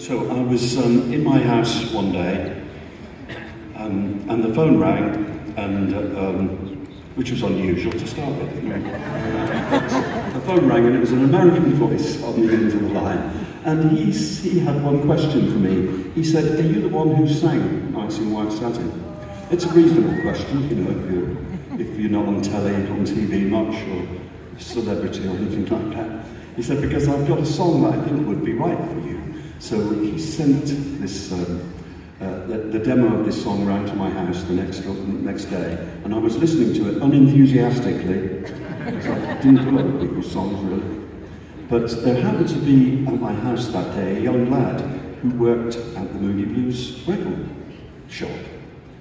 So I was in my house one day, and the phone rang, and which was unusual to start with. The phone rang, and it was an American voice on the end of the line, and he had one question for me. He said, "Are you the one who sang Nights in White Satin?" It's a reasonable question, you know, if you're not on telly, on TV much, or celebrity or anything like that. He said, "Because I've got a song that I think would be right for you." So he sent this, the demo of this song around to my house the next day, and I was listening to it unenthusiastically, because I didn't do other people's songs really. But there happened to be at my house that day a young lad who worked at the Moody Blues record shop.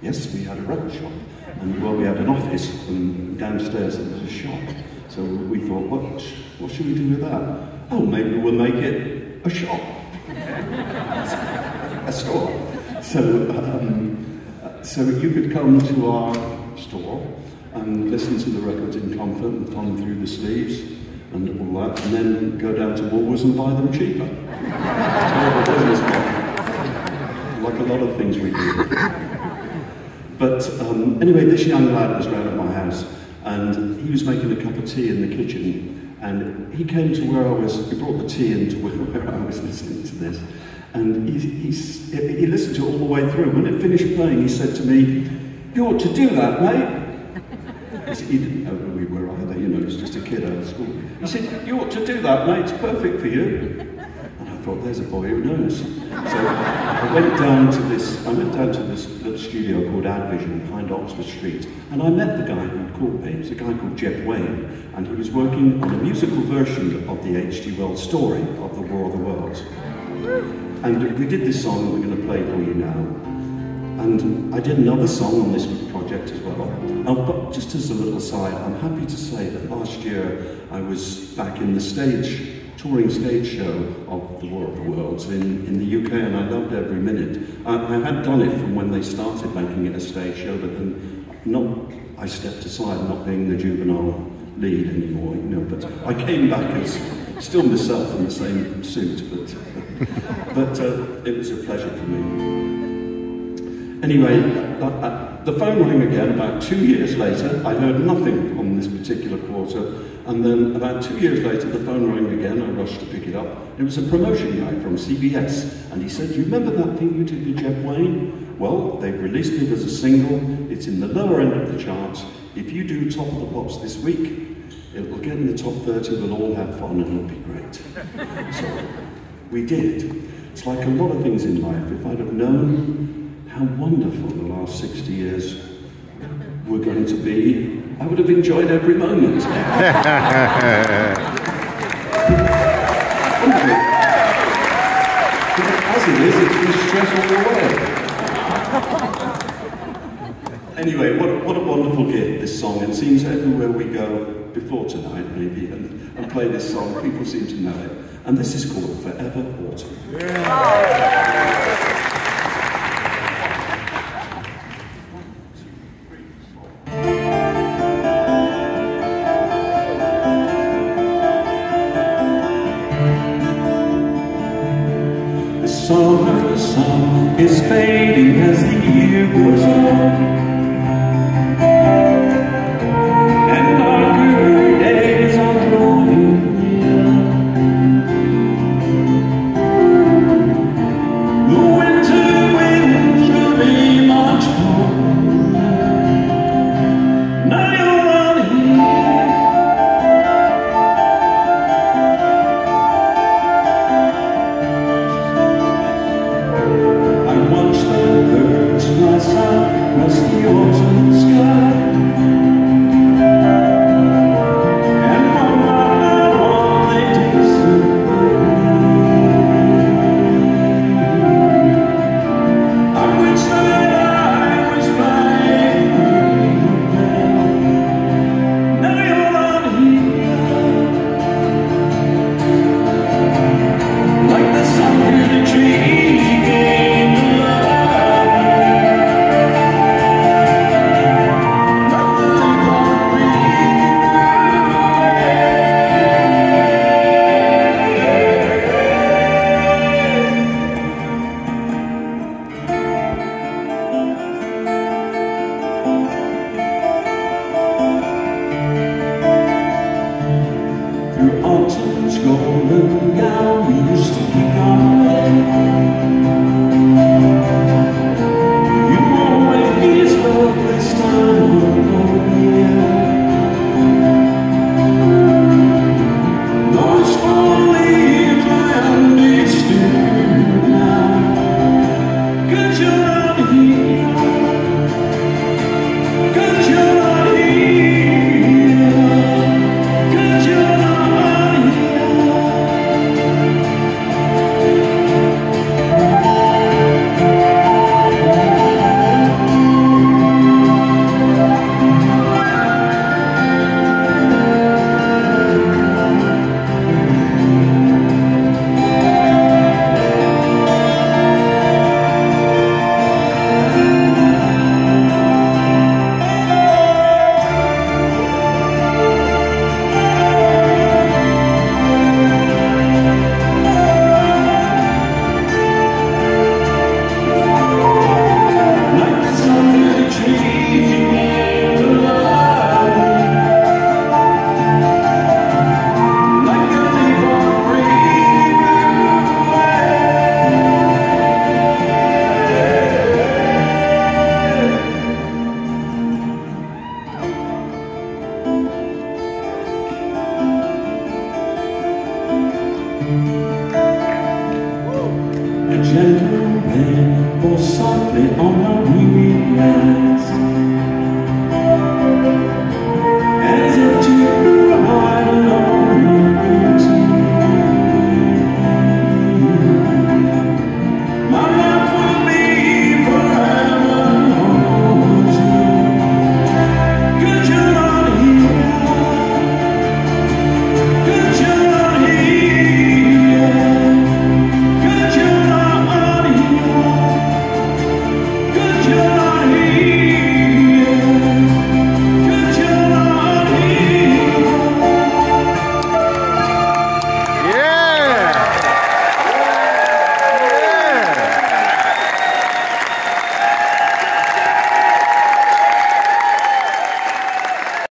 Yes, we had a record shop, and well, we had an office, and downstairs there was a shop. So we thought, what should we do with that? Oh, maybe we'll make it a shop. A store. So you could come to our store and listen to the records in comfort and thumb through the sleeves and all that, and then go down to Woolworths and buy them cheaper. Terrible business model. Like a lot of things we do. But anyway, this young lad was round at my house, and he was making a cup of tea in the kitchen. And he came to where I was, he brought the tea into where I was listening to this. And he listened to it all the way through. When it finished playing, he said to me, "You ought to do that, mate." He didn't know who we were either, you know, he was just a kid out of school. He said, "You ought to do that, mate, it's perfect for you." And I thought, there's a boy who knows. So I went down to this little studio called Advision behind Oxford Street, and I met the guy who called me. It was a guy called Jeff Wayne, and he was working on a musical version of the H.G. Wells story of the War of the Worlds. And we did this song that we're going to play for you now. And I did another song on this project as well. But just as a little aside, I'm happy to say that last year I was back in the touring stage show of the War of the Worlds in the UK, and I loved every minute. I had done it from when they started making it a stage show, but then I stepped aside, not being the juvenile lead anymore, you know, but I came back as still myself in the same suit, but it was a pleasure for me. Anyway, the phone rang again about 2 years later. I heard nothing on this particular quarter, and then about 2 years later the phone rang again. I rushed to pick it up. It was a promotion guy from CBS, and he said, "Do you remember that thing you did with Jeff Wayne? Well, they've released it as a single. It's in the lower end of the charts. If you do Top of the Pops this week, it will get in the top 30, we'll all have fun, and it'll be great." So we did. It's like a lot of things in life. If I'd have known how wonderful the last 60 years were going to be, I would have enjoyed every moment. As it is, it's been stressful away. Anyway, what a wonderful gift, this song. It seems everywhere we go, before tonight maybe, and play this song, people seem to know it. And this is called Forever Autumn. Yeah. The summer sun is fading as the year goes on.